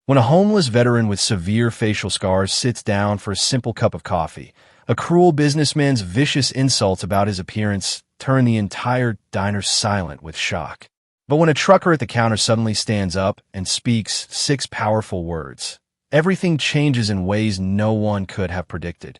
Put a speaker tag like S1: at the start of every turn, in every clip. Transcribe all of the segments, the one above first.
S1: When a homeless veteran with severe facial scars sits down for a simple cup of coffee, a cruel businessman's vicious insults about his appearance turn the entire diner silent with shock. But when a trucker at the counter suddenly stands up and speaks 6 powerful words, everything changes in ways no one could have predicted.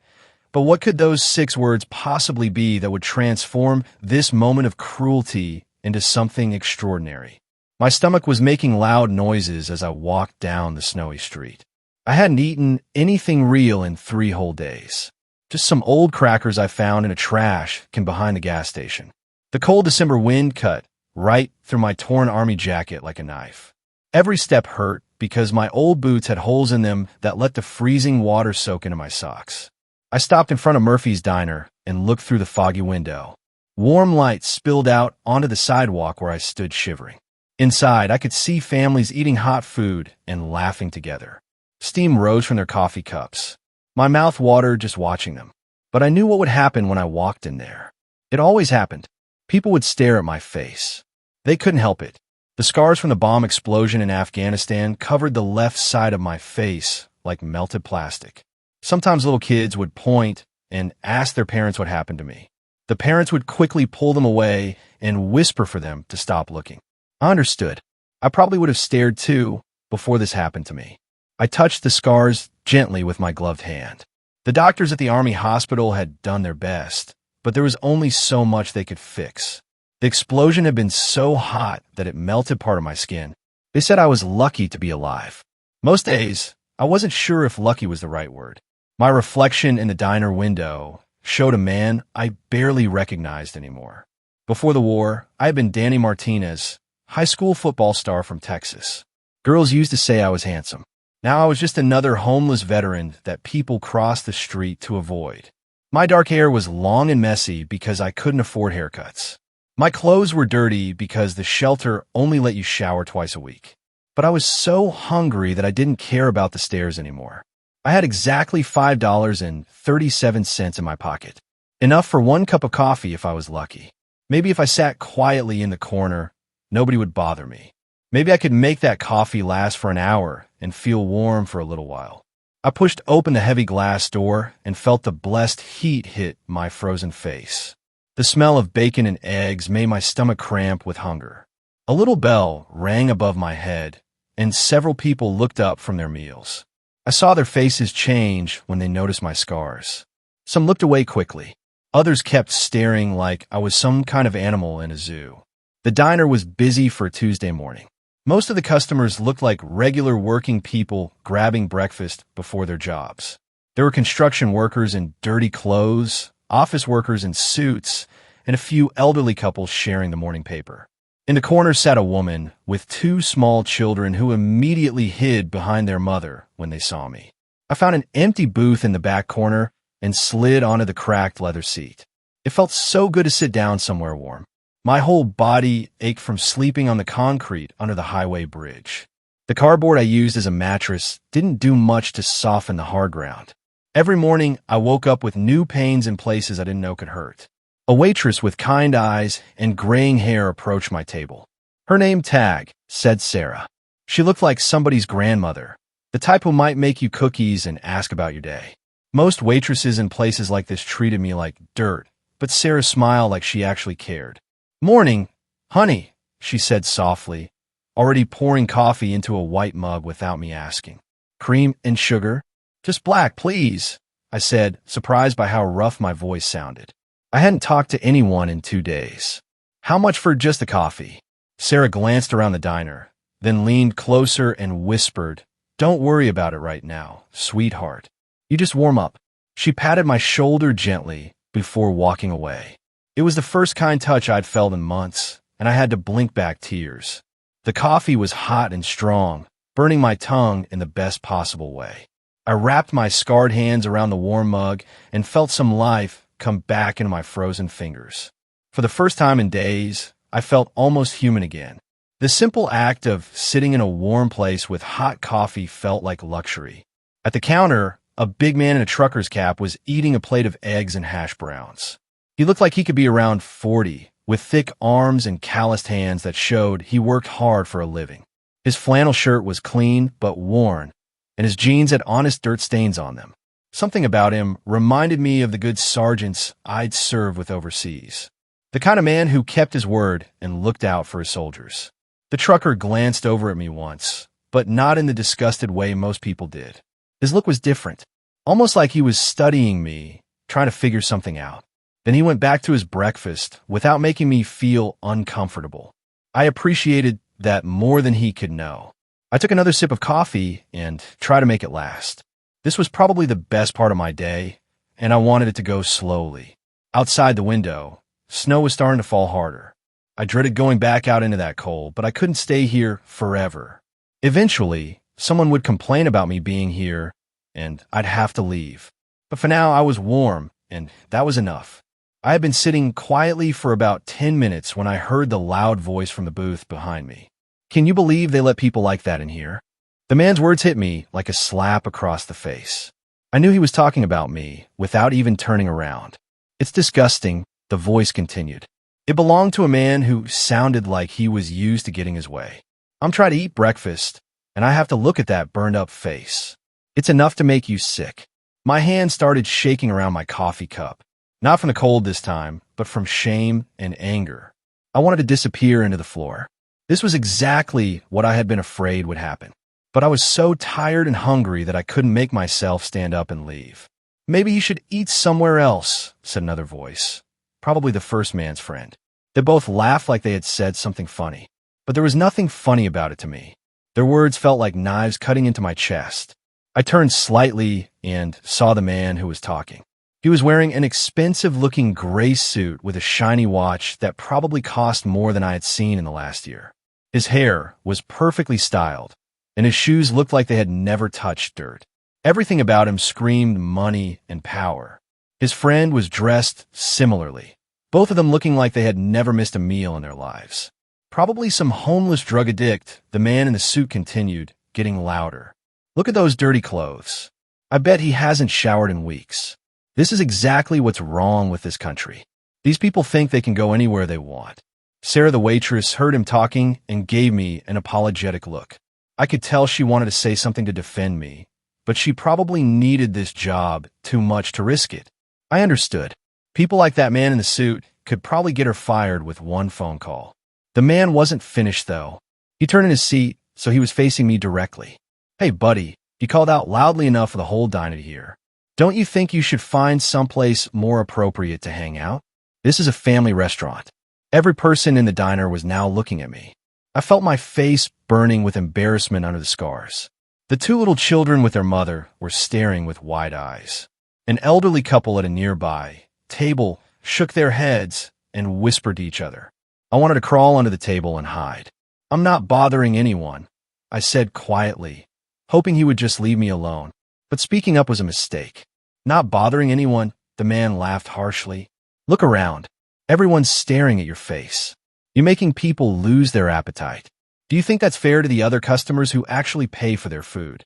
S1: But what could those 6 words possibly be that would transform this moment of cruelty into something extraordinary? My stomach was making loud noises as I walked down the snowy street. I hadn't eaten anything real in 3 whole days. Just some old crackers I found in a trash can behind the gas station. The cold December wind cut right through my torn army jacket like a knife. Every step hurt because my old boots had holes in them that let the freezing water soak into my socks. I stopped in front of Murphy's Diner and looked through the foggy window. Warm light spilled out onto the sidewalk where I stood shivering. Inside, I could see families eating hot food and laughing together. Steam rose from their coffee cups. My mouth watered just watching them. But I knew what would happen when I walked in there. It always happened. People would stare at my face. They couldn't help it. The scars from the bomb explosion in Afghanistan covered the left side of my face like melted plastic. Sometimes little kids would point and ask their parents what happened to me. The parents would quickly pull them away and whisper for them to stop looking. I understood. I probably would have stared too before this happened to me. I touched the scars gently with my gloved hand. The doctors at the Army hospital had done their best, but there was only so much they could fix. The explosion had been so hot that it melted part of my skin. They said I was lucky to be alive. Most days, I wasn't sure if lucky was the right word. My reflection in the diner window showed a man I barely recognized anymore. Before the war, I had been Danny Martinez, high school football star from Texas. Girls used to say I was handsome. Now I was just another homeless veteran that people crossed the street to avoid. My dark hair was long and messy because I couldn't afford haircuts. My clothes were dirty because the shelter only let you shower twice a week. But I was so hungry that I didn't care about the stares anymore. I had exactly $5.37 in my pocket. Enough for 1 cup of coffee if I was lucky. Maybe if I sat quietly in the corner, nobody would bother me. Maybe I could make that coffee last for an hour and feel warm for a little while. I pushed open the heavy glass door and felt the blessed heat hit my frozen face. The smell of bacon and eggs made my stomach cramp with hunger. A little bell rang above my head, and several people looked up from their meals. I saw their faces change when they noticed my scars. Some looked away quickly. Others kept staring like I was some kind of animal in a zoo. The diner was busy for a Tuesday morning. Most of the customers looked like regular working people grabbing breakfast before their jobs. There were construction workers in dirty clothes, office workers in suits, and a few elderly couples sharing the morning paper. In the corner sat a woman with 2 small children who immediately hid behind their mother when they saw me. I found an empty booth in the back corner and slid onto the cracked leather seat. It felt so good to sit down somewhere warm. My whole body ached from sleeping on the concrete under the highway bridge. The cardboard I used as a mattress didn't do much to soften the hard ground. Every morning, I woke up with new pains in places I didn't know could hurt. A waitress with kind eyes and graying hair approached my table. Her name Tag, said Sarah. She looked like somebody's grandmother, the type who might make you cookies and ask about your day. Most waitresses in places like this treated me like dirt, but Sarah smiled like she actually cared. "Morning, honey," she said softly, already pouring coffee into a white mug without me asking. "Cream and sugar?" "Just black, please," I said, surprised by how rough my voice sounded. I hadn't talked to anyone in 2 days. "How much for just the coffee?" Sarah glanced around the diner, then leaned closer and whispered, "Don't worry about it right now, sweetheart. You just warm up." She patted my shoulder gently before walking away. It was the first kind touch I'd felt in months, and I had to blink back tears. The coffee was hot and strong, burning my tongue in the best possible way. I wrapped my scarred hands around the warm mug and felt some life come back into my frozen fingers. For the first time in days, I felt almost human again. The simple act of sitting in a warm place with hot coffee felt like luxury. At the counter, a big man in a trucker's cap was eating a plate of eggs and hash browns. He looked like he could be around 40, with thick arms and calloused hands that showed he worked hard for a living. His flannel shirt was clean but worn, and his jeans had honest dirt stains on them. Something about him reminded me of the good sergeants I'd served with overseas. The kind of man who kept his word and looked out for his soldiers. The trucker glanced over at me once, but not in the disgusted way most people did. His look was different, almost like he was studying me, trying to figure something out. Then he went back to his breakfast without making me feel uncomfortable. I appreciated that more than he could know. I took another sip of coffee and tried to make it last. This was probably the best part of my day, and I wanted it to go slowly. Outside the window, snow was starting to fall harder. I dreaded going back out into that cold, but I couldn't stay here forever. Eventually, someone would complain about me being here, and I'd have to leave. But for now, I was warm, and that was enough. I had been sitting quietly for about 10 minutes when I heard the loud voice from the booth behind me. Can you believe they let people like that in here? The man's words hit me like a slap across the face. I knew he was talking about me without even turning around. It's disgusting, the voice continued. It belonged to a man who sounded like he was used to getting his way. I'm trying to eat breakfast, and I have to look at that burned-up face. It's enough to make you sick. My hand started shaking around my coffee cup. Not from the cold this time, but from shame and anger. I wanted to disappear into the floor. This was exactly what I had been afraid would happen. But I was so tired and hungry that I couldn't make myself stand up and leave. Maybe you should eat somewhere else, said another voice, probably the first man's friend. They both laughed like they had said something funny. But there was nothing funny about it to me. Their words felt like knives cutting into my chest. I turned slightly and saw the man who was talking. He was wearing an expensive-looking gray suit with a shiny watch that probably cost more than I had seen in the last year. His hair was perfectly styled, and his shoes looked like they had never touched dirt. Everything about him screamed money and power. His friend was dressed similarly, both of them looking like they had never missed a meal in their lives. Probably some homeless drug addict, the man in the suit continued, getting louder. Look at those dirty clothes. I bet he hasn't showered in weeks. This is exactly what's wrong with this country. These people think they can go anywhere they want. Sarah, the waitress, heard him talking and gave me an apologetic look. I could tell she wanted to say something to defend me, but she probably needed this job too much to risk it. I understood. People like that man in the suit could probably get her fired with one phone call. The man wasn't finished, though. He turned in his seat, so he was facing me directly. Hey, buddy, he called out loudly enough for the whole diner to hear. Don't you think you should find someplace more appropriate to hang out? This is a family restaurant. Every person in the diner was now looking at me. I felt my face burning with embarrassment under the scars. The two little children with their mother were staring with wide eyes. An elderly couple at a nearby table shook their heads and whispered to each other. I wanted to crawl under the table and hide. I'm not bothering anyone, I said quietly, hoping he would just leave me alone. But speaking up was a mistake. Not bothering anyone, the man laughed harshly. Look around. Everyone's staring at your face. You're making people lose their appetite. Do you think that's fair to the other customers who actually pay for their food?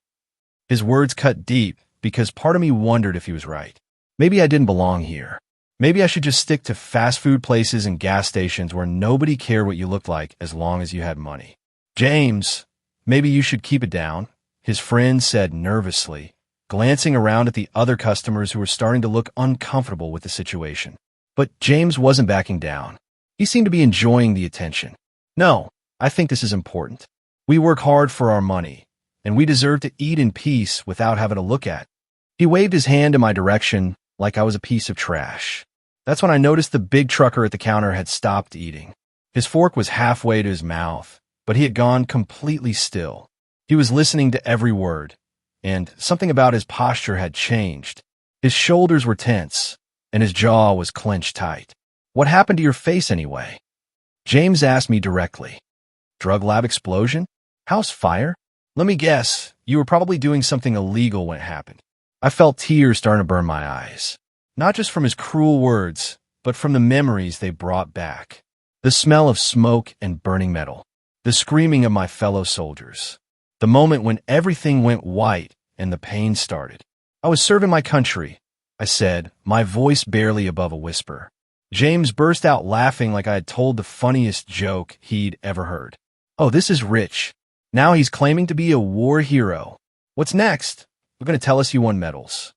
S1: His words cut deep because part of me wondered if he was right. Maybe I didn't belong here. Maybe I should just stick to fast food places and gas stations where nobody cared what you looked like as long as you had money. James, maybe you should keep it down, his friend said nervously, glancing around at the other customers who were starting to look uncomfortable with the situation. But James wasn't backing down. He seemed to be enjoying the attention. No, I think this is important. We work hard for our money, and we deserve to eat in peace without having to look at. He waved his hand in my direction like I was a piece of trash. That's when I noticed the big trucker at the counter had stopped eating. His fork was halfway to his mouth, but he had gone completely still. He was listening to every word, and something about his posture had changed. His shoulders were tense, and his jaw was clenched tight. What happened to your face anyway? James asked me directly. Drug lab explosion? House fire? Let me guess, you were probably doing something illegal when it happened. I felt tears starting to burn my eyes. Not just from his cruel words, but from the memories they brought back. The smell of smoke and burning metal. The screaming of my fellow soldiers. The moment when everything went white and the pain started. I was serving my country, I said, my voice barely above a whisper. James burst out laughing like I had told the funniest joke he'd ever heard. Oh, this is rich. Now he's claiming to be a war hero. What's next? We're going to tell us you won medals.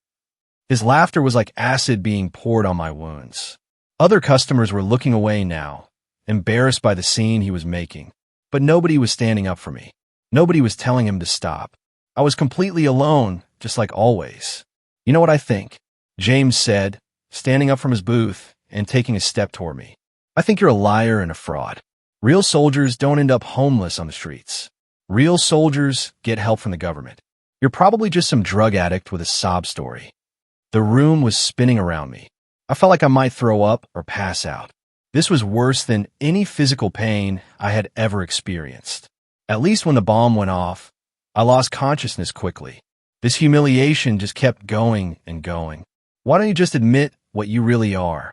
S1: His laughter was like acid being poured on my wounds. Other customers were looking away now, embarrassed by the scene he was making. But nobody was standing up for me. Nobody was telling him to stop. I was completely alone, just like always. You know what I think? James said, standing up from his booth and taking a step toward me. I think you're a liar and a fraud. Real soldiers don't end up homeless on the streets. Real soldiers get help from the government. You're probably just some drug addict with a sob story. The room was spinning around me. I felt like I might throw up or pass out. This was worse than any physical pain I had ever experienced. At least when the bomb went off, I lost consciousness quickly. This humiliation just kept going and going. Why don't you just admit what you really are?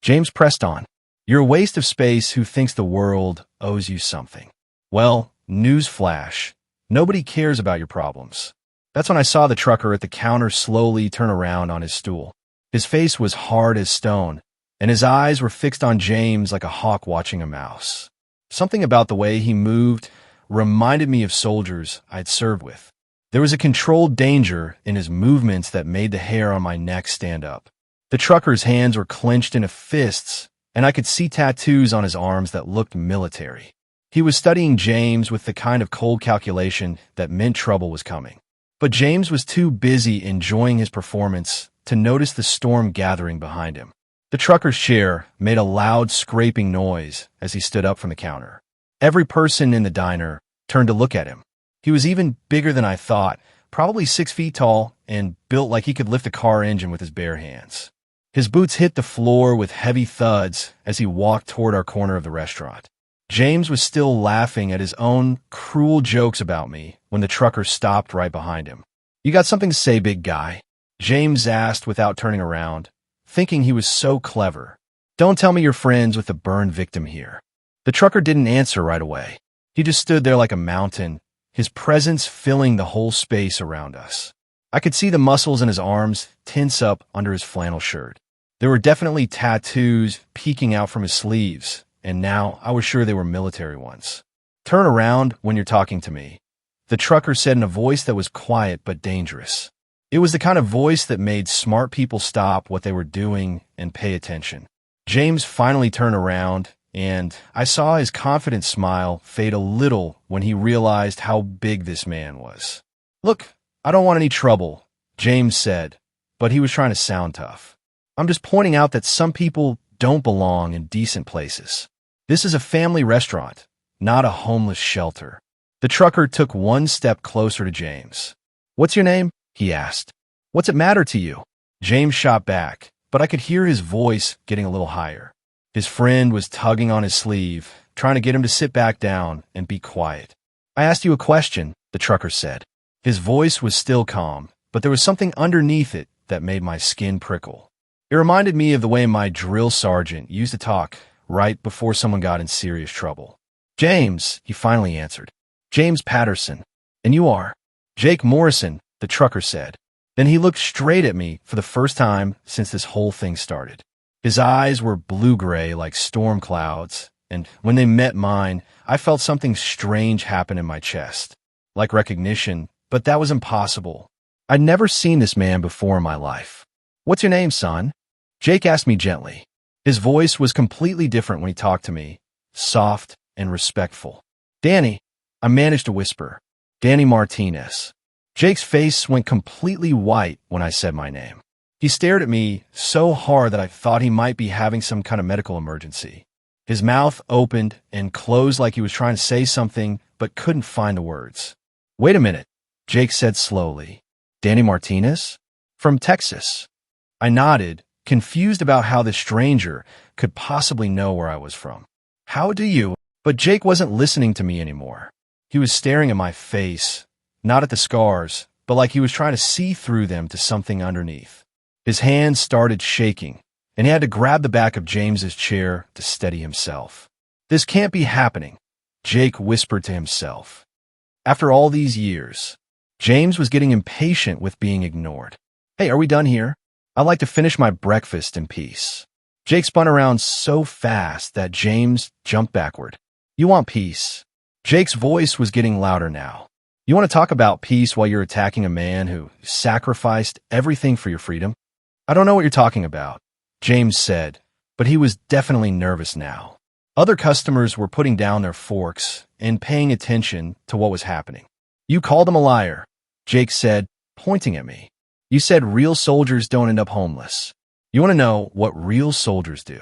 S1: James pressed on. You're a waste of space who thinks the world owes you something. Well, newsflash. Nobody cares about your problems. That's when I saw the trucker at the counter slowly turn around on his stool. His face was hard as stone, and his eyes were fixed on James like a hawk watching a mouse. Something about the way he moved reminded me of soldiers I'd served with. There was a controlled danger in his movements that made the hair on my neck stand up. The trucker's hands were clenched into fists, and I could see tattoos on his arms that looked military. He was studying James with the kind of cold calculation that meant trouble was coming. But James was too busy enjoying his performance to notice the storm gathering behind him. The trucker's chair made a loud scraping noise as he stood up from the counter. Every person in the diner turned to look at him. He was even bigger than I thought, probably 6 feet tall and built like he could lift a car engine with his bare hands. His boots hit the floor with heavy thuds as he walked toward our corner of the restaurant. James was still laughing at his own cruel jokes about me when the trucker stopped right behind him. You got something to say, big guy? James asked without turning around, thinking he was so clever. Don't tell me you're friends with the burn victim here. The trucker didn't answer right away. He just stood there like a mountain, his presence filling the whole space around us. I could see the muscles in his arms tense up under his flannel shirt. There were definitely tattoos peeking out from his sleeves, and now I was sure they were military ones. Turn around when you're talking to me, the trucker said in a voice that was quiet but dangerous. It was the kind of voice that made smart people stop what they were doing and pay attention. James finally turned around, and I saw his confident smile fade a little when he realized how big this man was. Look, I don't want any trouble, James said, but he was trying to sound tough. I'm just pointing out that some people don't belong in decent places. This is a family restaurant, not a homeless shelter. The trucker took one step closer to James. What's your name? He asked. What's it matter to you? James shot back, but I could hear his voice getting a little higher. His friend was tugging on his sleeve, trying to get him to sit back down and be quiet. I asked you a question, the trucker said. His voice was still calm, but there was something underneath it that made my skin prickle. It reminded me of the way my drill sergeant used to talk right before someone got in serious trouble. James, he finally answered. James Patterson. And you are? Jake Morrison, the trucker said. Then he looked straight at me for the first time since this whole thing started. His eyes were blue-gray like storm clouds, and when they met mine, I felt something strange happen in my chest. Like recognition, but that was impossible. I'd never seen this man before in my life. What's your name, son? Jake asked me gently. His voice was completely different when he talked to me, soft and respectful. Danny, I managed to whisper. Danny Martinez. Jake's face went completely white when I said my name. He stared at me so hard that I thought he might be having some kind of medical emergency. His mouth opened and closed like he was trying to say something but couldn't find the words. Wait a minute, Jake said slowly. Danny Martinez? From Texas. I nodded, confused about how this stranger could possibly know where I was from. How do you? But Jake wasn't listening to me anymore. He was staring at my face, not at the scars, but like he was trying to see through them to something underneath. His hands started shaking, and he had to grab the back of James's chair to steady himself. This can't be happening, Jake whispered to himself. After all these years, James was getting impatient with being ignored. Hey, are we done here? I'd like to finish my breakfast in peace. Jake spun around so fast that James jumped backward. You want peace? Jake's voice was getting louder now. You want to talk about peace while you're attacking a man who sacrificed everything for your freedom? I don't know what you're talking about, James said, but he was definitely nervous now. Other customers were putting down their forks and paying attention to what was happening. You called him a liar, Jake said, pointing at me. You said real soldiers don't end up homeless. You want to know what real soldiers do?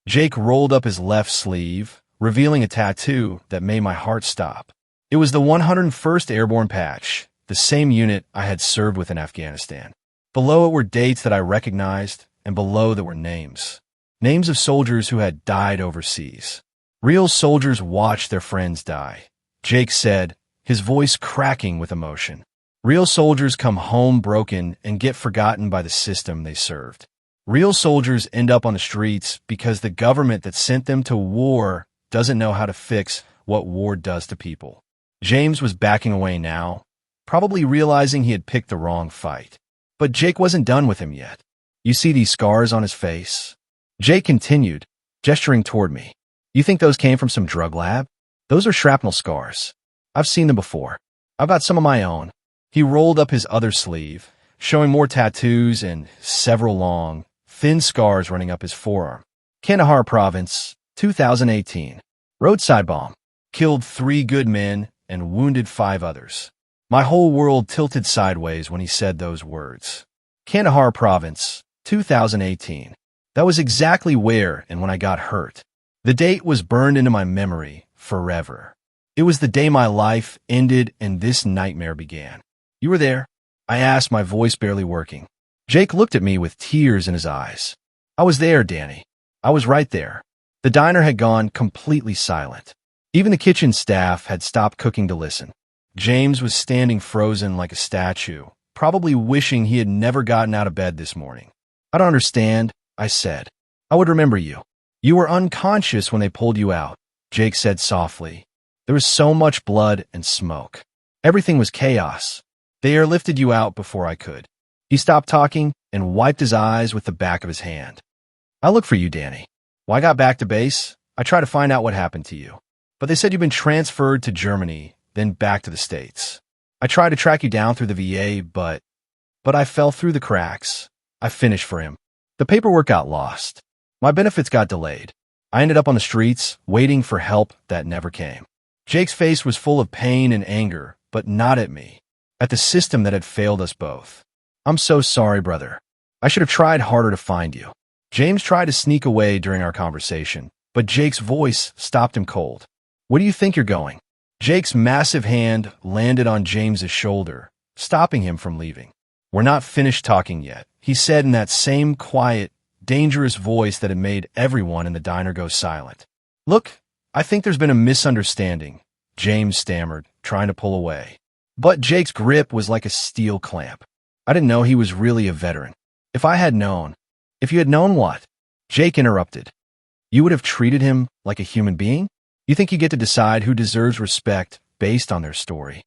S1: Jake rolled up his left sleeve, revealing a tattoo that made my heart stop. It was the 101st Airborne patch, the same unit I had served with in Afghanistan. Below it were dates that I recognized, and below there were names. Names of soldiers who had died overseas. Real soldiers watch their friends die, Jake said, his voice cracking with emotion. Real soldiers come home broken and get forgotten by the system they served. Real soldiers end up on the streets because the government that sent them to war doesn't know how to fix what war does to people. James was backing away now, probably realizing he had picked the wrong fight. But Jake wasn't done with him yet. You see these scars on his face? Jake continued, gesturing toward me. You think those came from some drug lab? Those are shrapnel scars. I've seen them before. I've got some of my own. He rolled up his other sleeve, showing more tattoos and several long, thin scars running up his forearm. Kandahar Province, 2018. Roadside bomb. Killed 3 good men and wounded 5 others. My whole world tilted sideways when he said those words. Kandahar Province, 2018. That was exactly where and when I got hurt. The date was burned into my memory forever. It was the day my life ended and this nightmare began. You were there? I asked, my voice barely working. Jake looked at me with tears in his eyes. I was there, Danny. I was right there. The diner had gone completely silent. Even the kitchen staff had stopped cooking to listen. James was standing frozen like a statue, probably wishing he had never gotten out of bed this morning. I don't understand, I said. I would remember you. You were unconscious when they pulled you out, Jake said softly. There was so much blood and smoke. Everything was chaos. They airlifted you out before I could. He stopped talking and wiped his eyes with the back of his hand. I looked for you, Danny. When I got back to base, I tried to find out what happened to you. But they said you'd been transferred to Germany, then back to the States. I tried to track you down through the VA, but I fell through the cracks. I finished for him. The paperwork got lost. My benefits got delayed. I ended up on the streets, waiting for help that never came. Jake's face was full of pain and anger, but not at me. At the system that had failed us both. I'm so sorry, brother. I should have tried harder to find you. James tried to sneak away during our conversation, but Jake's voice stopped him cold. Where do you think you're going? Jake's massive hand landed on James's shoulder, stopping him from leaving. We're not finished talking yet, he said in that same quiet, dangerous voice that had made everyone in the diner go silent. Look, I think there's been a misunderstanding, James stammered, trying to pull away. But Jake's grip was like a steel clamp. I didn't know he was really a veteran. If I had known. If you had known what? Jake interrupted. You would have treated him like a human being? You think you get to decide who deserves respect based on their story?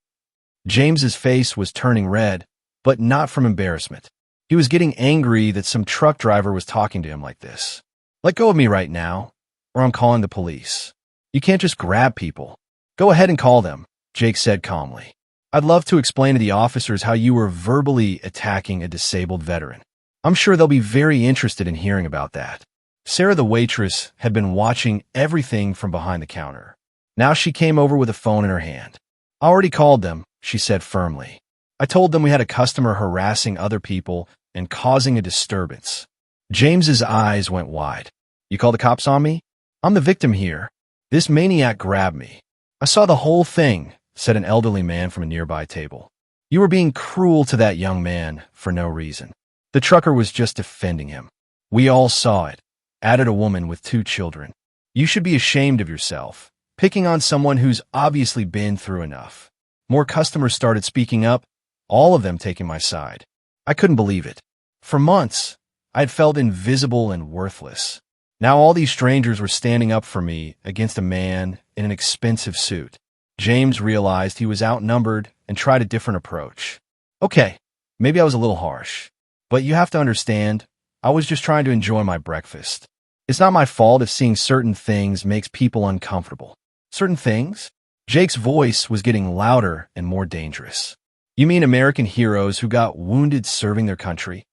S1: James's face was turning red, but not from embarrassment. He was getting angry that some truck driver was talking to him like this. Let go of me right now, or I'm calling the police. You can't just grab people. Go ahead and call them, Jake said calmly. I'd love to explain to the officers how you were verbally attacking a disabled veteran. I'm sure they'll be very interested in hearing about that. Sarah, the waitress, had been watching everything from behind the counter. Now she came over with a phone in her hand. I already called them, she said firmly. I told them we had a customer harassing other people and causing a disturbance. James's eyes went wide. You call the cops on me? I'm the victim here. This maniac grabbed me. I saw the whole thing, said an elderly man from a nearby table. You were being cruel to that young man for no reason. The trucker was just defending him. We all saw it, added a woman with 2 children. You should be ashamed of yourself, picking on someone who's obviously been through enough. More customers started speaking up, all of them taking my side. I couldn't believe it. For months, I had felt invisible and worthless. Now all these strangers were standing up for me against a man in an expensive suit. James realized he was outnumbered and tried a different approach. Okay, maybe I was a little harsh, but you have to understand, I was just trying to enjoy my breakfast. It's not my fault if seeing certain things makes people uncomfortable. Certain things? Jake's voice was getting louder and more dangerous. You mean American heroes who got wounded serving their country?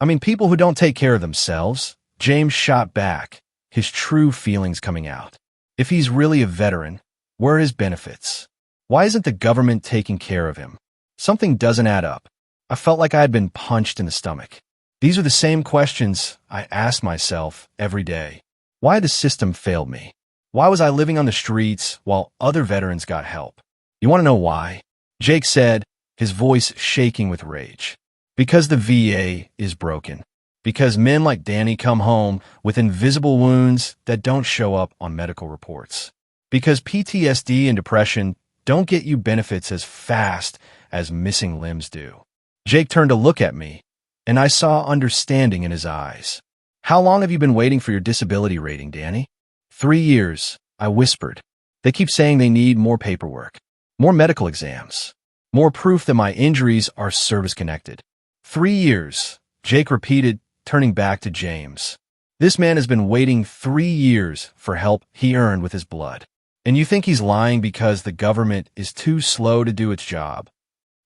S1: I mean people who don't take care of themselves? James shot back, his true feelings coming out. If he's really a veteran, where are his benefits? Why isn't the government taking care of him? Something doesn't add up. I felt like I had been punched in the stomach. These are the same questions I asked myself every day. Why had the system failed me? Why was I living on the streets while other veterans got help? You want to know why? Jake said, his voice shaking with rage. Because the VA is broken. Because men like Danny come home with invisible wounds that don't show up on medical reports. Because PTSD and depression don't get you benefits as fast as missing limbs do. Jake turned to look at me, and I saw understanding in his eyes. How long have you been waiting for your disability rating, Danny? 3 years, I whispered. They keep saying they need more paperwork, more medical exams, more proof that my injuries are service-connected. 3 years, Jake repeated, turning back to James. This man has been waiting 3 years for help he earned with his blood. And you think he's lying because the government is too slow to do its job?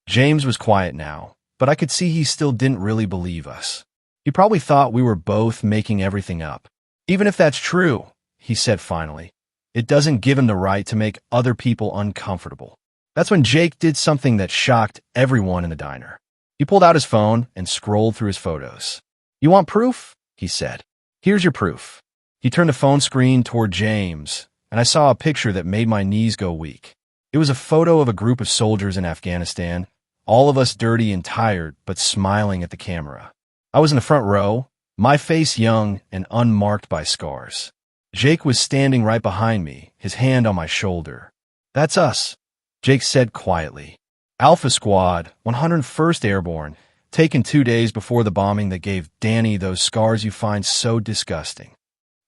S1: James was quiet now, but I could see he still didn't really believe us. He probably thought we were both making everything up. Even if that's true, he said finally, it doesn't give him the right to make other people uncomfortable. That's when Jake did something that shocked everyone in the diner. He pulled out his phone and scrolled through his photos. You want proof? He said. Here's your proof. He turned the phone screen toward James, and I saw a picture that made my knees go weak. It was a photo of a group of soldiers in Afghanistan, all of us dirty and tired, but smiling at the camera. I was in the front row, my face young and unmarked by scars. Jake was standing right behind me, his hand on my shoulder. That's us, Jake said quietly. Alpha Squad, 101st Airborne, taken 2 days before the bombing that gave Danny those scars you find so disgusting.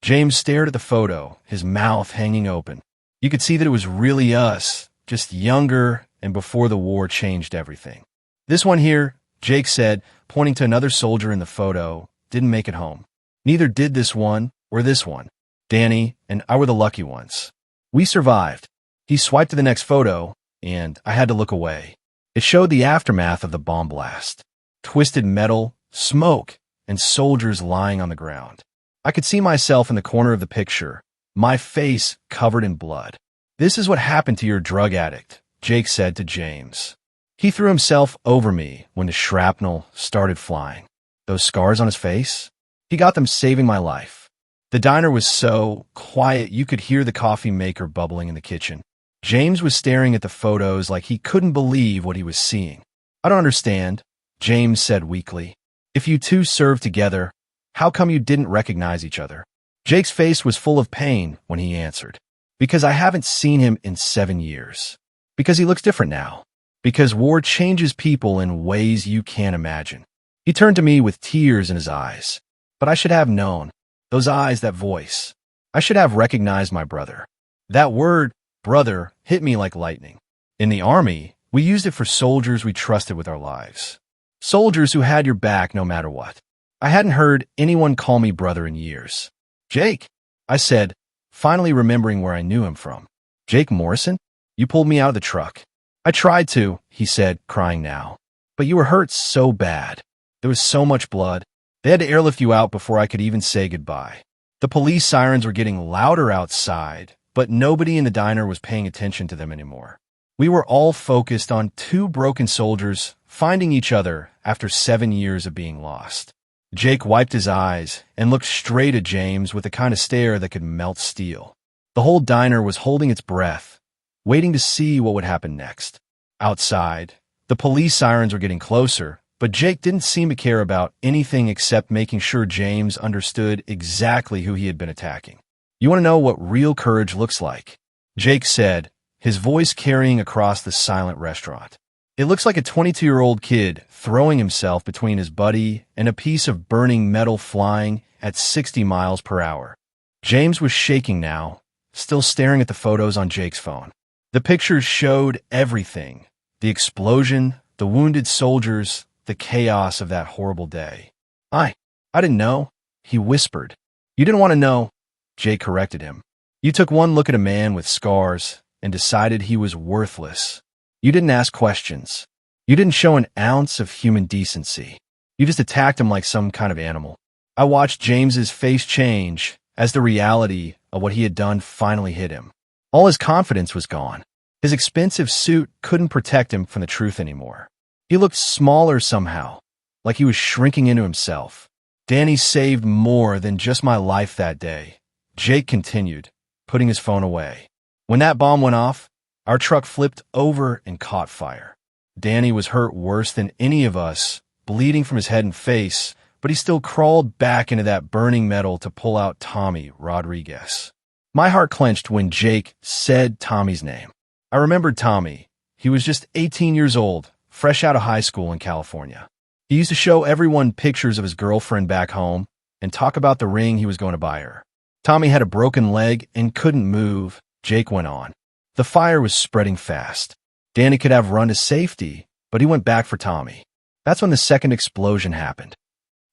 S1: James stared at the photo, his mouth hanging open. You could see that it was really us, just younger and before the war changed everything. This one here, Jake said, pointing to another soldier in the photo, didn't make it home. Neither did this one or this one. Danny and I were the lucky ones. We survived. He swiped to the next photo, and I had to look away. It showed the aftermath of the bomb blast. Twisted metal, smoke, and soldiers lying on the ground. I could see myself in the corner of the picture, my face covered in blood. This is what happened to your drug addict, Jake said to James. He threw himself over me when the shrapnel started flying. Those scars on his face? He got them saving my life. The diner was so quiet you could hear the coffee maker bubbling in the kitchen. James was staring at the photos like he couldn't believe what he was seeing. I don't understand, James said weakly. If you two served together, how come you didn't recognize each other? Jake's face was full of pain when he answered. Because I haven't seen him in 7 years. Because he looks different now. Because war changes people in ways you can't imagine. He turned to me with tears in his eyes. But I should have known. Those eyes, that voice. I should have recognized my brother. That word, brother, hit me like lightning. In the army, we used it for soldiers we trusted with our lives. Soldiers who had your back no matter what. I hadn't heard anyone call me brother in years. Jake, I said, finally remembering where I knew him from. Jake Morrison? You pulled me out of the truck. I tried to, he said, crying now. But you were hurt so bad. There was so much blood. They had to airlift you out before I could even say goodbye. The police sirens were getting louder outside, but nobody in the diner was paying attention to them anymore. We were all focused on 2 broken soldiers finding each other after 7 years of being lost. Jake wiped his eyes and looked straight at James with the kind of stare that could melt steel. The whole diner was holding its breath, waiting to see what would happen next. Outside, the police sirens were getting closer, but Jake didn't seem to care about anything except making sure James understood exactly who he had been attacking. You want to know what real courage looks like? Jake said, his voice carrying across the silent restaurant. It looks like a 22-year-old kid throwing himself between his buddy and a piece of burning metal flying at 60 miles per hour. James was shaking now, still staring at the photos on Jake's phone. The pictures showed everything. The explosion, the wounded soldiers, the chaos of that horrible day. I didn't know, he whispered. You didn't want to know, Jake corrected him. You took one look at a man with scars, and decided he was worthless. You didn't ask questions. You didn't show an ounce of human decency. You just attacked him like some kind of animal. I watched James's face change as the reality of what he had done finally hit him. All his confidence was gone. His expensive suit couldn't protect him from the truth anymore. He looked smaller somehow, like he was shrinking into himself. Danny saved more than just my life that day, Jake continued, putting his phone away. When that bomb went off, our truck flipped over and caught fire. Danny was hurt worse than any of us, bleeding from his head and face, but he still crawled back into that burning metal to pull out Tommy Rodriguez. My heart clenched when Jake said Tommy's name. I remembered Tommy. He was just 18 years old, fresh out of high school in California. He used to show everyone pictures of his girlfriend back home and talk about the ring he was going to buy her. Tommy had a broken leg and couldn't move, Jake went on. The fire was spreading fast. Danny could have run to safety, but he went back for Tommy. That's when the second explosion happened.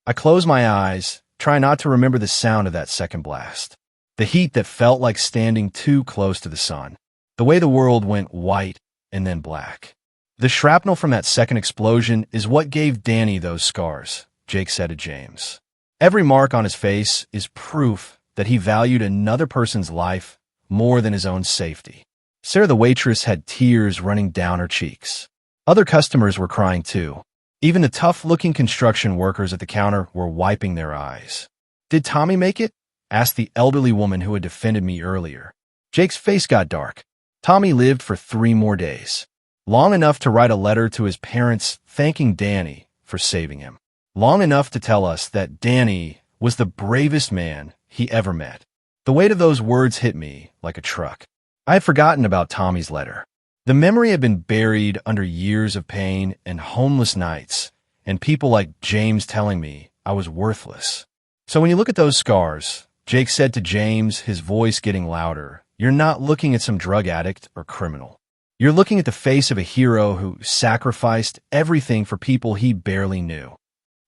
S1: I closed my eyes, trying not to remember the sound of that second blast. The heat that felt like standing too close to the sun. The way the world went white and then black. The shrapnel from that second explosion is what gave Danny those scars, Jake said to James. Every mark on his face is proof that he valued another person's life more than his own safety. Sarah the waitress had tears running down her cheeks. Other customers were crying too. Even the tough-looking construction workers at the counter were wiping their eyes. "Did Tommy make it?" asked the elderly woman who had defended me earlier. Jake's face got dark. Tommy lived for 3 more days. Long enough to write a letter to his parents thanking Danny for saving him. Long enough to tell us that Danny was the bravest man he ever met. The weight of those words hit me like a truck. I had forgotten about Tommy's letter. The memory had been buried under years of pain and homeless nights, and people like James telling me I was worthless. So when you look at those scars, Jake said to James, his voice getting louder, you're not looking at some drug addict or criminal. You're looking at the face of a hero who sacrificed everything for people he barely knew.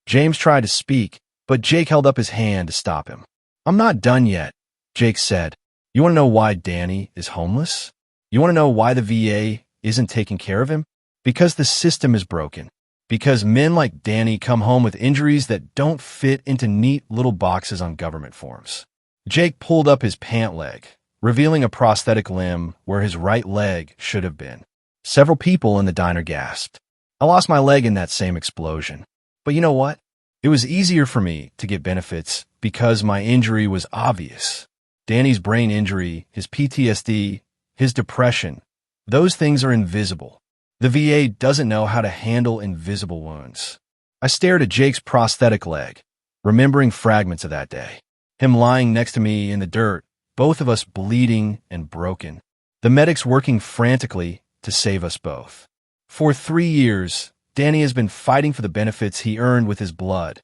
S1: James tried to speak, but Jake held up his hand to stop him. I'm not done yet, Jake said. You want to know why Danny is homeless? You want to know why the VA isn't taking care of him? Because the system is broken. Because men like Danny come home with injuries that don't fit into neat little boxes on government forms. Jake pulled up his pant leg, revealing a prosthetic limb where his right leg should have been. Several people in the diner gasped. I lost my leg in that same explosion. But you know what? It was easier for me to get benefits because my injury was obvious. Danny's brain injury, his PTSD, his depression, those things are invisible. The VA doesn't know how to handle invisible wounds. I stared at Jake's prosthetic leg, remembering fragments of that day. Him lying next to me in the dirt, both of us bleeding and broken. The medics working frantically to save us both. For 3 years, Danny has been fighting for the benefits he earned with his blood.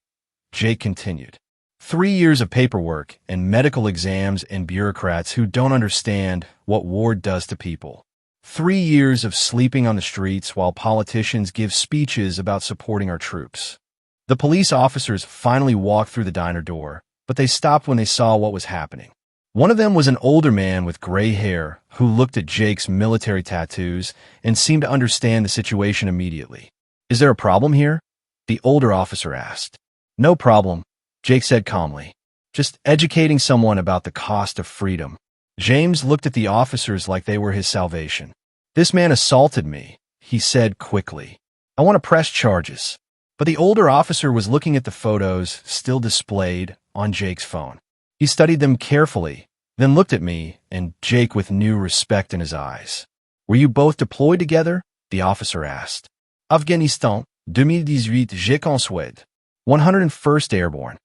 S1: Jake continued. 3 years of paperwork and medical exams and bureaucrats who don't understand what war does to people. 3 years of sleeping on the streets while politicians give speeches about supporting our troops. The police officers finally walked through the diner door, but they stopped when they saw what was happening. One of them was an older man with gray hair who looked at Jake's military tattoos and seemed to understand the situation immediately. Is there a problem here? The older officer asked. No problem, Jake said calmly. Just educating someone about the cost of freedom. James looked at the officers like they were his salvation. This man assaulted me, he said quickly. I want to press charges. But the older officer was looking at the photos still displayed on Jake's phone. He studied them carefully, then looked at me and Jake with new respect in his eyes. Were you both deployed together? The officer asked. Afghanistan, 2018, Jake en Suède. 101st Airborne.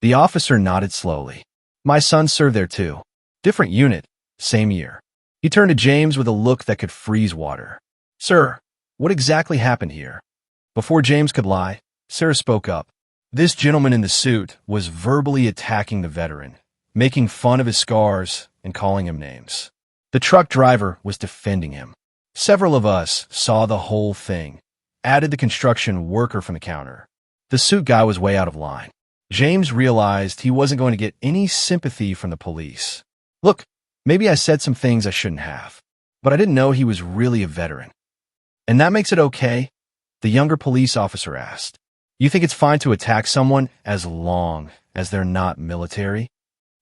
S1: The officer nodded slowly. My son served there too. Different unit, same year. He turned to James with a look that could freeze water. Sir, what exactly happened here? Before James could lie, Sarah spoke up. This gentleman in the suit was verbally attacking the veteran, making fun of his scars and calling him names. The truck driver was defending him. Several of us saw the whole thing, added the construction worker from the counter. The suit guy was way out of line. James realized he wasn't going to get any sympathy from the police. Look, maybe I said some things I shouldn't have. but I didn't know he was really a veteran. And that makes it okay? The younger police officer asked. You think it's fine to attack someone as long as they're not military?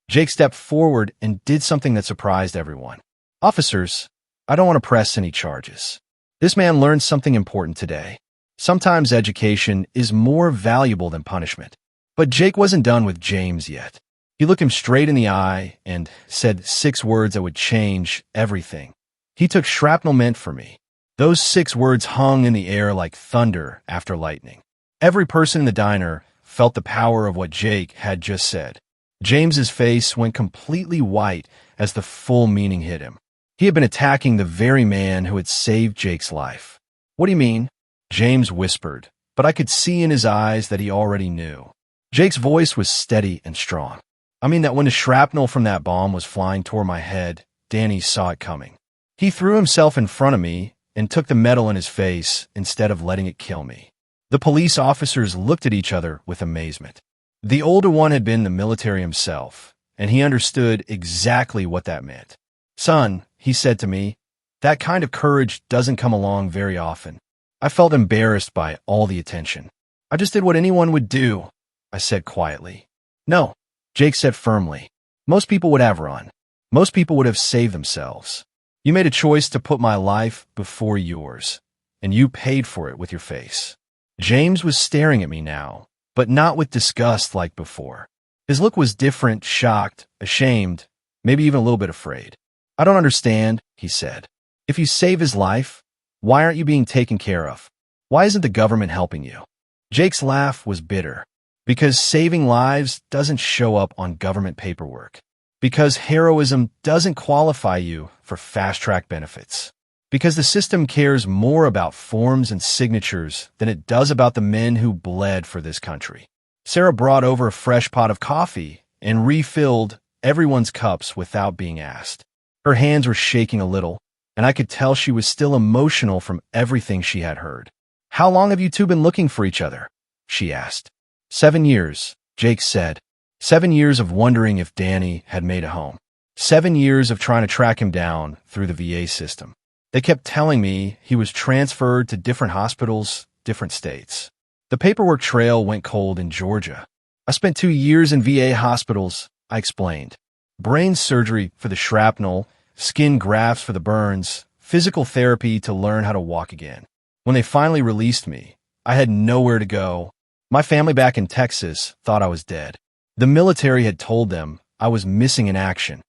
S1: Jake stepped forward and did something that surprised everyone. Officers, I don't want to press any charges. This man learned something important today. Sometimes education is more valuable than punishment. But Jake wasn't done with James yet. He looked him straight in the eye and said 6 words that would change everything. He took shrapnel meant for me. Those 6 words hung in the air like thunder after lightning. Every person in the diner felt the power of what Jake had just said. James's face went completely white as the full meaning hit him. He had been attacking the very man who had saved Jake's life. What do you mean? James whispered, but I could see in his eyes that he already knew. Jake's voice was steady and strong. I mean that when the shrapnel from that bomb was flying toward my head, Danny saw it coming. He threw himself in front of me and took the metal in his face instead of letting it kill me. The police officers looked at each other with amazement. The older one had been in the military himself, and he understood exactly what that meant. Son, he said to me, that kind of courage doesn't come along very often. I felt embarrassed by all the attention. I just did what anyone would do, I said quietly. No, Jake said firmly. Most people would have run. Most people would have saved themselves. You made a choice to put my life before yours, and you paid for it with your face. James was staring at me now, but not with disgust like before. His look was different, shocked, ashamed, maybe even a little bit afraid. I don't understand, he said. If you save his life, why aren't you being taken care of? Why isn't the government helping you? Jake's laugh was bitter. Because saving lives doesn't show up on government paperwork. Because heroism doesn't qualify you for fast-track benefits. Because the system cares more about forms and signatures than it does about the men who bled for this country. Sarah brought over a fresh pot of coffee and refilled everyone's cups without being asked. Her hands were shaking a little, and I could tell she was still emotional from everything she had heard. How long have you two been looking for each other? She asked. 7 years, Jake said. 7 years of wondering if Danny had made a home. 7 years of trying to track him down through the VA system. They kept telling me he was transferred to different hospitals, different states. The paperwork trail went cold in Georgia. I spent 2 years in VA hospitals, I explained. Brain surgery for the shrapnel, skin grafts for the burns, physical therapy to learn how to walk again. When they finally released me, I had nowhere to go. My family back in Texas thought I was dead. The military had told them I was missing in action.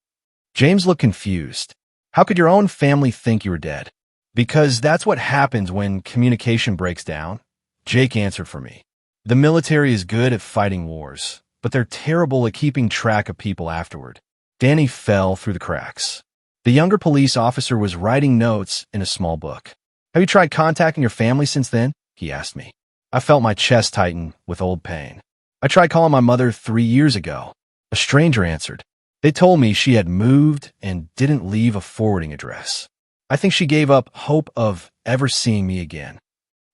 S1: James looked confused. How could your own family think you were dead? Because that's what happens when communication breaks down, Jake answered for me. The military is good at fighting wars, but they're terrible at keeping track of people afterward. Danny fell through the cracks. The younger police officer was writing notes in a small book. Have you tried contacting your family since then? He asked me. I felt my chest tighten with old pain. I tried calling my mother 3 years ago. A stranger answered. They told me she had moved and didn't leave a forwarding address. I think she gave up hope of ever seeing me again.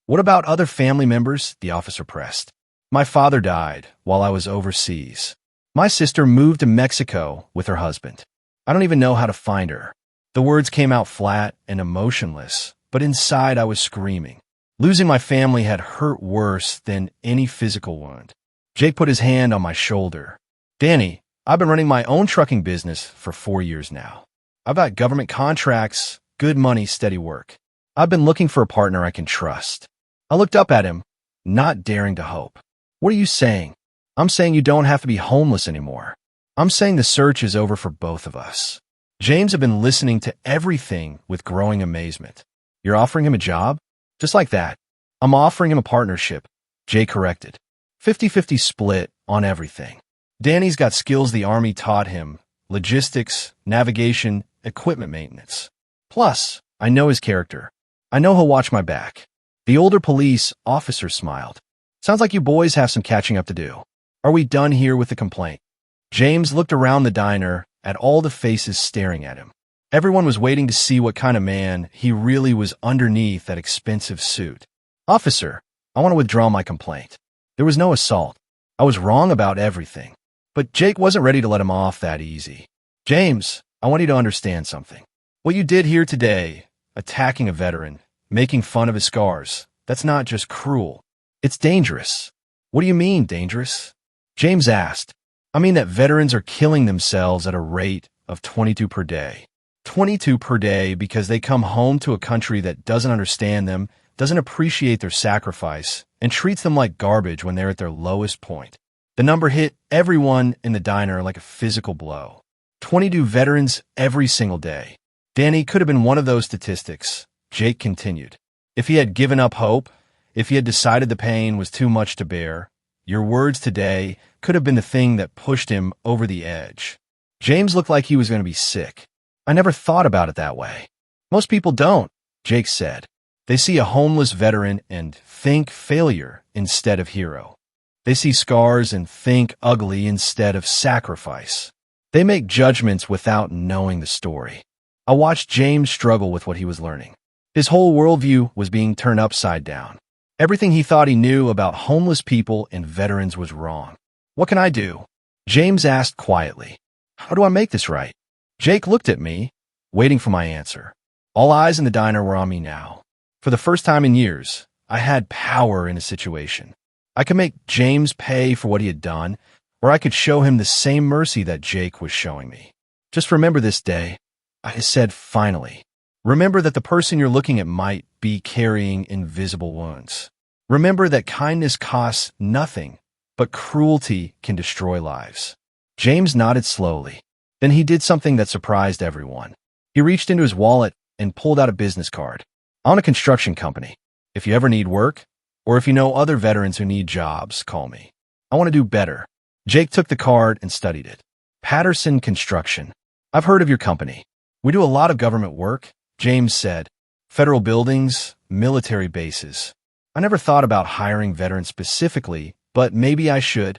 S1: What about other family members? The officer pressed. My father died while I was overseas. My sister moved to Mexico with her husband. I don't even know how to find her. The words came out flat and emotionless, but inside I was screaming. Losing my family had hurt worse than any physical wound. Jake put his hand on my shoulder. Danny, I've been running my own trucking business for 4 years now. I've got government contracts, good money, steady work. I've been looking for a partner I can trust. I looked up at him, not daring to hope. What are you saying? I'm saying you don't have to be homeless anymore. I'm saying the search is over for both of us. James had been listening to everything with growing amazement. You're offering him a job? Just like that. I'm offering him a partnership, Jay corrected. 50-50 split on everything. Danny's got skills the Army taught him, logistics, navigation, equipment maintenance. Plus, I know his character. I know he'll watch my back. The older police officer smiled. Sounds like you boys have some catching up to do. Are we done here with the complaint? James looked around the diner at all the faces staring at him. Everyone was waiting to see what kind of man he really was underneath that expensive suit. Officer, I want to withdraw my complaint. There was no assault. I was wrong about everything. But Jake wasn't ready to let him off that easy. James, I want you to understand something. What you did here today, attacking a veteran, making fun of his scars, that's not just cruel. It's dangerous. What do you mean, dangerous? James asked. I mean that veterans are killing themselves at a rate of 22 per day. 22 per day because they come home to a country that doesn't understand them, doesn't appreciate their sacrifice, and treats them like garbage when they're at their lowest point. The number hit everyone in the diner like a physical blow. 22 veterans every single day. Danny could have been one of those statistics, Jake continued. If he had given up hope, if he had decided the pain was too much to bear, your words today could have been the thing that pushed him over the edge. James looked like he was going to be sick. I never thought about it that way. Most people don't, Jake said. They see a homeless veteran and think failure instead of hero. They see scars and think ugly instead of sacrifice. They make judgments without knowing the story. I watched James struggle with what he was learning. His whole worldview was being turned upside down. Everything he thought he knew about homeless people and veterans was wrong. What can I do? James asked quietly. How do I make this right? Jake looked at me, waiting for my answer. All eyes in the diner were on me now. For the first time in years, I had power in a situation. I could make James pay for what he had done, or I could show him the same mercy that Jake was showing me. Just remember this day, I said finally. Remember that the person you're looking at might be carrying invisible wounds. Remember that kindness costs nothing, but cruelty can destroy lives. James nodded slowly. Then he did something that surprised everyone. He reached into his wallet and pulled out a business card. I own a construction company. If you ever need work, or if you know other veterans who need jobs, call me. I want to do better. Jake took the card and studied it. Patterson Construction. I've heard of your company. We do a lot of government work, James said. Federal buildings, military bases. I never thought about hiring veterans specifically, but maybe I should.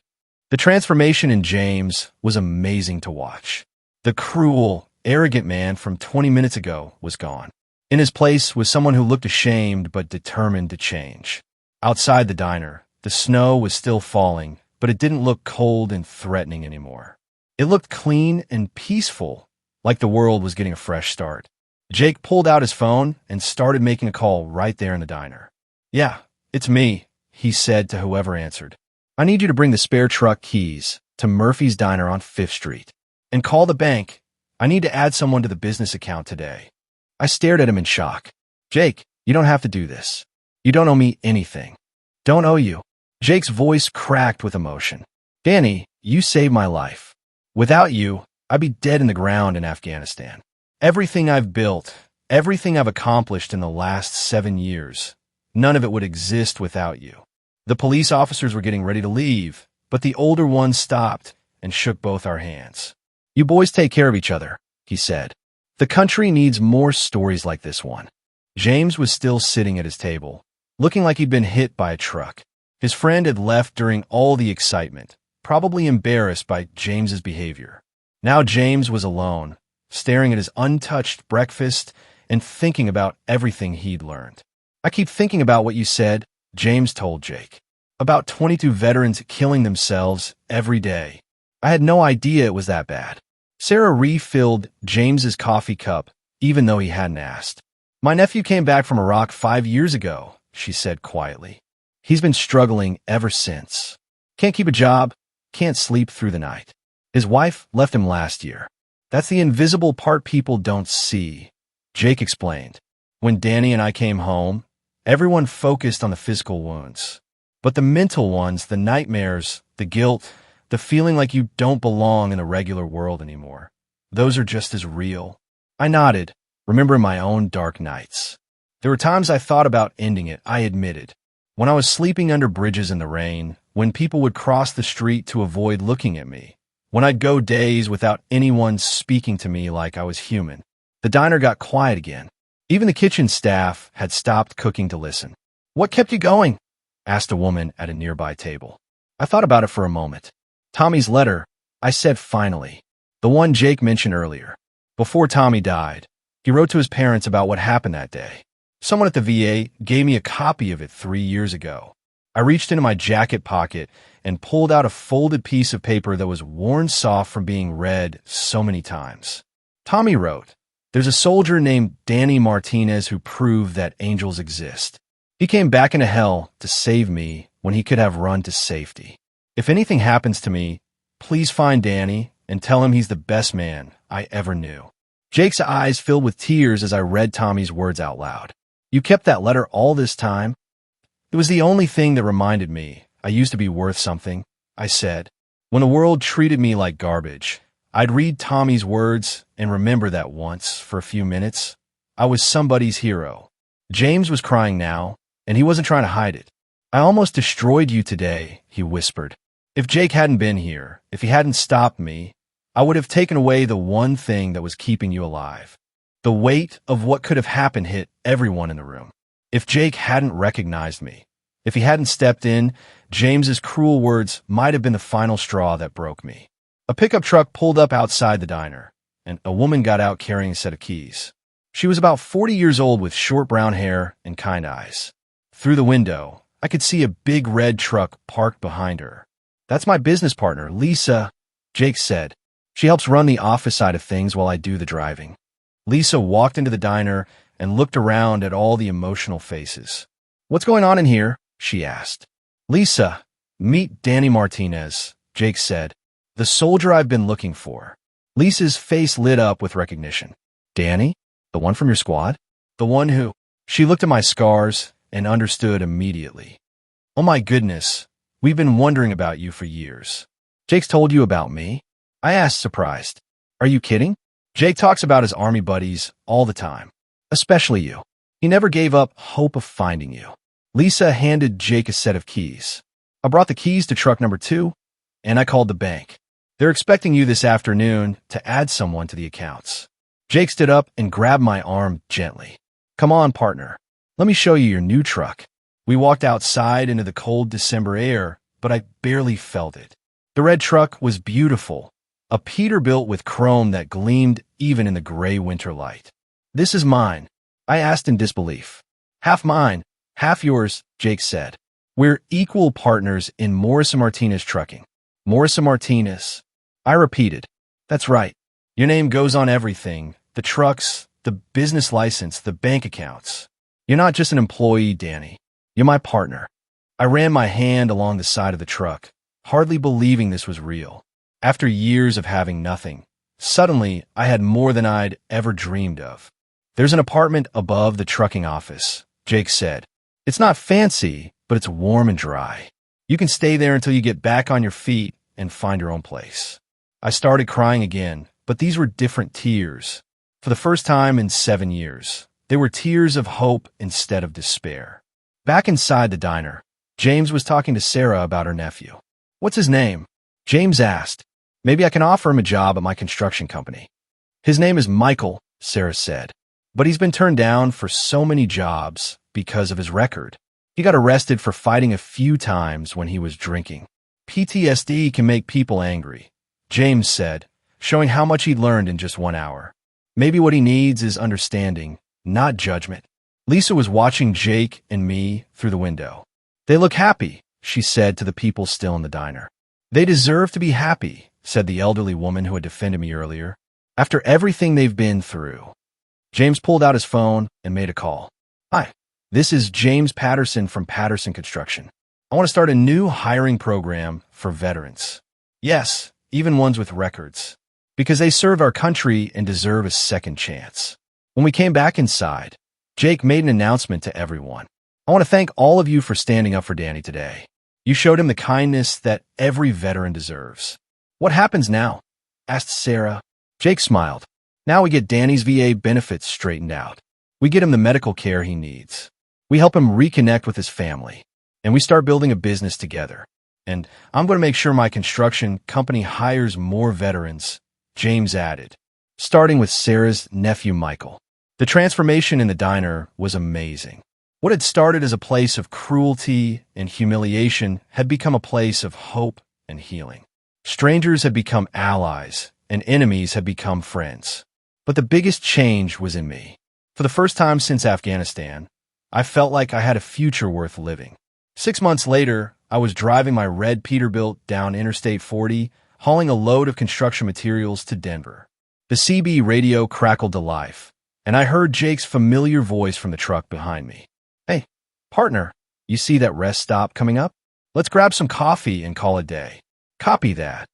S1: The transformation in James was amazing to watch. The cruel, arrogant man from 20 minutes ago was gone. In his place was someone who looked ashamed but determined to change. Outside the diner, the snow was still falling, but it didn't look cold and threatening anymore. It looked clean and peaceful, like the world was getting a fresh start. Jake pulled out his phone and started making a call right there in the diner. Yeah, it's me, he said to whoever answered. I need you to bring the spare truck keys to Murphy's Diner on 5th Street. And call the bank. I need to add someone to the business account today. I stared at him in shock. Jake, you don't have to do this. You don't owe me anything. Don't owe you. Jake's voice cracked with emotion. Danny, you saved my life. Without you, I'd be dead in the ground in Afghanistan. Everything I've built, everything I've accomplished in the last 7 years, none of it would exist without you. The police officers were getting ready to leave, but the older one stopped and shook both our hands. You boys take care of each other, he said. The country needs more stories like this one. James was still sitting at his table, looking like he'd been hit by a truck. His friend had left during all the excitement, probably embarrassed by James's behavior. Now James was alone, staring at his untouched breakfast and thinking about everything he'd learned. I keep thinking about what you said, James told Jake. About 22 veterans killing themselves every day. I had no idea it was that bad. Sarah refilled James's coffee cup, even though he hadn't asked. My nephew came back from Iraq 5 years ago, she said quietly. He's been struggling ever since. Can't keep a job, can't sleep through the night. His wife left him last year. That's the invisible part people don't see, Jake explained. When Danny and I came home, everyone focused on the physical wounds. But the mental ones, the nightmares, the guilt, the feeling like you don't belong in the regular world anymore, those are just as real. I nodded, remembering my own dark nights. There were times I thought about ending it, I admitted. When I was sleeping under bridges in the rain, when people would cross the street to avoid looking at me, when I'd go days without anyone speaking to me like I was human. The diner got quiet again. Even the kitchen staff had stopped cooking to listen. What kept you going? Asked a woman at a nearby table. I thought about it for a moment. Tommy's letter, I said finally. The one Jake mentioned earlier. Before Tommy died, he wrote to his parents about what happened that day. Someone at the VA gave me a copy of it 3 years ago. I reached into my jacket pocket and pulled out a folded piece of paper that was worn soft from being read so many times. Tommy wrote, There's a soldier named Danny Martinez who proved that angels exist. He came back into hell to save me when he could have run to safety. If anything happens to me, please find Danny and tell him he's the best man I ever knew." Jake's eyes filled with tears as I read Tommy's words out loud. "You kept that letter all this time?" "It was the only thing that reminded me I used to be worth something," I said. "When the world treated me like garbage, I'd read Tommy's words and remember that once, for a few minutes, I was somebody's hero." James was crying now, and he wasn't trying to hide it. "I almost destroyed you today," he whispered. "If Jake hadn't been here, if he hadn't stopped me, I would have taken away the one thing that was keeping you alive." The weight of what could have happened hit everyone in the room. If Jake hadn't recognized me, if he hadn't stepped in, James's cruel words might have been the final straw that broke me. A pickup truck pulled up outside the diner, and a woman got out carrying a set of keys. She was about 40 years old with short brown hair and kind eyes. Through the window, I could see a big red truck parked behind her. "That's my business partner, Lisa," Jake said. "She helps run the office side of things while I do the driving." Lisa walked into the diner and looked around at all the emotional faces. "What's going on in here?" she asked. "Lisa, meet Danny Martinez," Jake said. "The soldier I've been looking for." Lisa's face lit up with recognition. "Danny? The one from your squad? The one who—" She looked at my scars and understood immediately. "Oh my goodness, we've been wondering about you for years." "Jake's told you about me?" I asked, surprised. "Are you kidding?" "Jake talks about his army buddies all the time, especially you. He never gave up hope of finding you." Lisa handed Jake a set of keys. "I brought the keys to truck number 2, and I called the bank. They're expecting you this afternoon to add someone to the accounts." Jake stood up and grabbed my arm gently. "Come on, partner. Let me show you your new truck." We walked outside into the cold December air, but I barely felt it. The red truck was beautiful, a Peterbilt with chrome that gleamed even in the gray winter light. "This is mine," I asked in disbelief. "Half mine, half yours," Jake said. "We're equal partners in Morris & Martinez Trucking." "Morris & Martinez," I repeated. "That's right. Your name goes on everything, the trucks, the business license, the bank accounts. You're not just an employee, Danny. You're my partner." I ran my hand along the side of the truck, hardly believing this was real. After years of having nothing, suddenly I had more than I'd ever dreamed of. "There's an apartment above the trucking office," Jake said. "It's not fancy, but it's warm and dry. You can stay there until you get back on your feet and find your own place." I started crying again, but these were different tears. For the first time in 7 years, they were tears of hope instead of despair. Back inside the diner, James was talking to Sarah about her nephew. "What's his name?" James asked. "Maybe I can offer him a job at my construction company." "His name is Michael," Sarah said. "But he's been turned down for so many jobs because of his record. He got arrested for fighting a few times when he was drinking. PTSD can make people angry," James said, showing how much he'd learned in just 1 hour. "Maybe what he needs is understanding, not judgment." Lisa was watching Jake and me through the window. "They look happy," she said to the people still in the diner. "They deserve to be happy," said the elderly woman who had defended me earlier. "After everything they've been through." James pulled out his phone and made a call. "Hi, this is James Patterson from Patterson Construction. I want to start a new hiring program for veterans. Yes, even ones with records. Because they served our country and deserve a second chance." When we came back inside, Jake made an announcement to everyone. "I want to thank all of you for standing up for Danny today. You showed him the kindness that every veteran deserves." "What happens now?" asked Sarah. Jake smiled. "Now we get Danny's VA benefits straightened out. We get him the medical care he needs. We help him reconnect with his family. And we start building a business together. And I'm going to make sure my construction company hires more veterans," James added, starting with Sarah's nephew, Michael. The transformation in the diner was amazing. What had started as a place of cruelty and humiliation had become a place of hope and healing. Strangers had become allies, and enemies had become friends. But the biggest change was in me. For the first time since Afghanistan, I felt like I had a future worth living. 6 months later, I was driving my red Peterbilt down Interstate 40, hauling a load of construction materials to Denver. The CB radio crackled to life, and I heard Jake's familiar voice from the truck behind me. "Hey, partner, you see that rest stop coming up? Let's grab some coffee and call it a day." "Copy that,"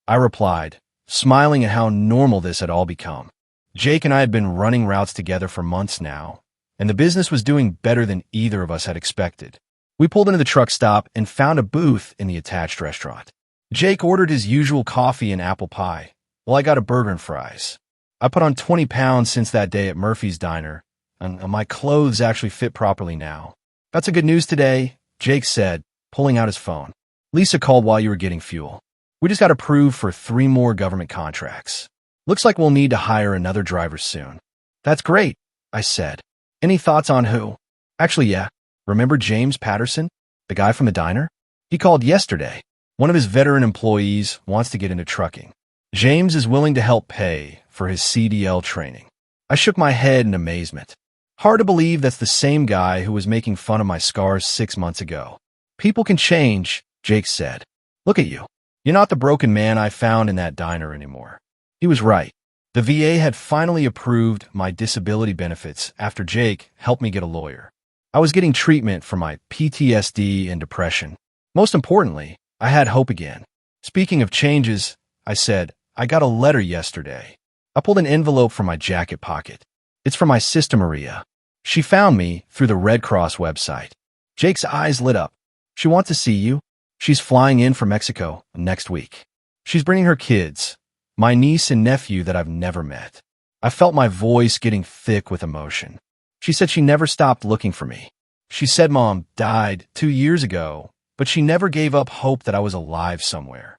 S1: I replied, smiling at how normal this had all become. Jake and I had been running routes together for months now, and the business was doing better than either of us had expected. We pulled into the truck stop and found a booth in the attached restaurant. Jake ordered his usual coffee and apple pie, while I got a burger and fries. I put on 20 pounds since that day at Murphy's Diner, and my clothes actually fit properly now. "Got some good news today," Jake said, pulling out his phone. "Lisa called while you were getting fuel. We just got approved for 3 more government contracts. Looks like we'll need to hire another driver soon." "That's great," I said. "Any thoughts on who?" "Actually, yeah. Remember James Patterson, the guy from the diner? He called yesterday. One of his veteran employees wants to get into trucking. James is willing to help pay for his CDL training." I shook my head in amazement. Hard to believe that's the same guy who was making fun of my scars 6 months ago. "People can change," Jake said. "Look at you. You're not the broken man I found in that diner anymore." He was right. The VA had finally approved my disability benefits after Jake helped me get a lawyer. I was getting treatment for my PTSD and depression. Most importantly, I had hope again. "Speaking of changes," I said, "I got a letter yesterday." I pulled an envelope from my jacket pocket. "It's from my sister Maria. She found me through the Red Cross website." Jake's eyes lit up. "She wants to see you. She's flying in from Mexico next week. She's bringing her kids, my niece and nephew that I've never met." I felt my voice getting thick with emotion. "She said she never stopped looking for me. She said Mom died 2 years ago, but she never gave up hope that I was alive somewhere."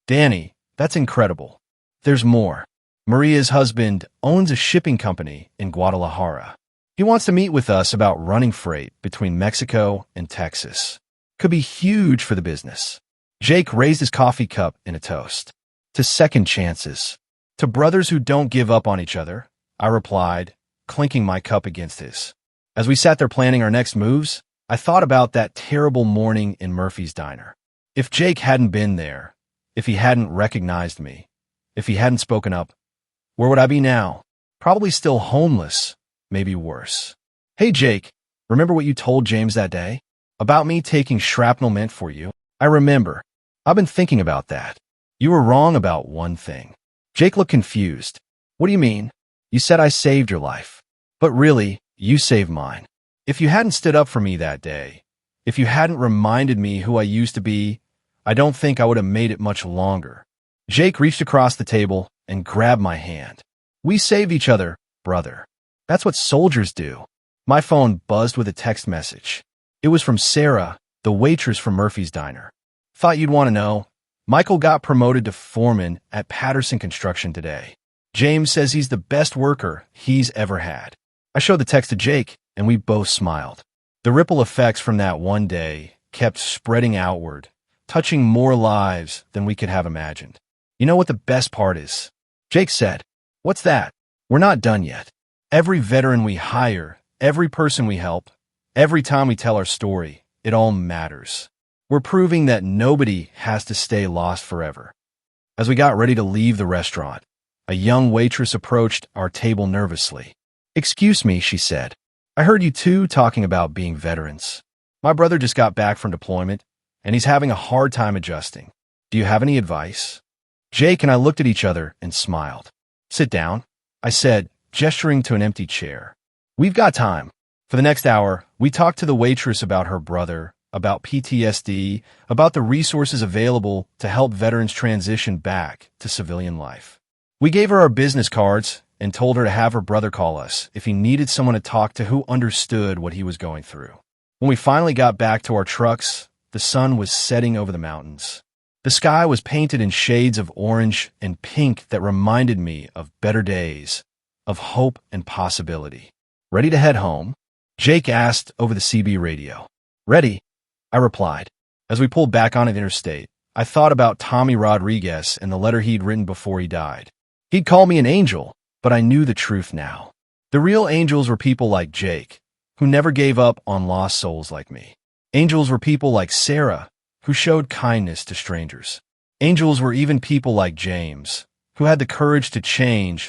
S1: "Danny, that's incredible. There's more. Maria's husband owns a shipping company in Guadalajara. He wants to meet with us about running freight between Mexico and Texas. Could be huge for the business." Jake raised his coffee cup in a toast. "To second chances. To brothers who don't give up on each other," I replied, clinking my cup against his. As we sat there planning our next moves, I thought about that terrible morning in Murphy's Diner. If Jake hadn't been there, if he hadn't recognized me, if he hadn't spoken up, where would I be now? Probably still homeless, maybe worse. "Hey Jake, remember what you told James that day? About me taking shrapnel meant for you?" "I remember. I've been thinking about that. You were wrong about one thing." Jake looked confused. "What do you mean? You said I saved your life. But really, you saved mine. If you hadn't stood up for me that day, if you hadn't reminded me who I used to be, I don't think I would have made it much longer." Jake reached across the table and grabbed my hand. "We saved each other, brother. That's what soldiers do." My phone buzzed with a text message. It was from Sarah, the waitress from Murphy's Diner. "Thought you'd want to know. Michael got promoted to foreman at Patterson Construction today. James says he's the best worker he's ever had." I showed the text to Jake, and we both smiled. The ripple effects from that one day kept spreading outward, touching more lives than we could have imagined. "You know what the best part is?" Jake said. "What's that?" "We're not done yet. Every veteran we hire, every person we help, every time we tell our story, it all matters. We're proving that nobody has to stay lost forever." As we got ready to leave the restaurant, a young waitress approached our table nervously. "Excuse me," she said. "I heard you two talking about being veterans. My brother just got back from deployment, and he's having a hard time adjusting. Do you have any advice?" Jake and I looked at each other and smiled. "Sit down," I said, gesturing to an empty chair. "We've got time." For the next hour, we talked to the waitress about her brother, about PTSD, about the resources available to help veterans transition back to civilian life. We gave her our business cards and told her to have her brother call us if he needed someone to talk to who understood what he was going through. When we finally got back to our trucks, the sun was setting over the mountains. The sky was painted in shades of orange and pink that reminded me of better days, of hope and possibility. "Ready to head home?" Jake asked over the CB radio. "Ready," I replied. As we pulled back onto the interstate, I thought about Tommy Rodriguez and the letter he'd written before he died. He'd called me an angel, but I knew the truth now. The real angels were people like Jake, who never gave up on lost souls like me. Angels were people like Sarah, who showed kindness to strangers. Angels were even people like James, who had the courage to change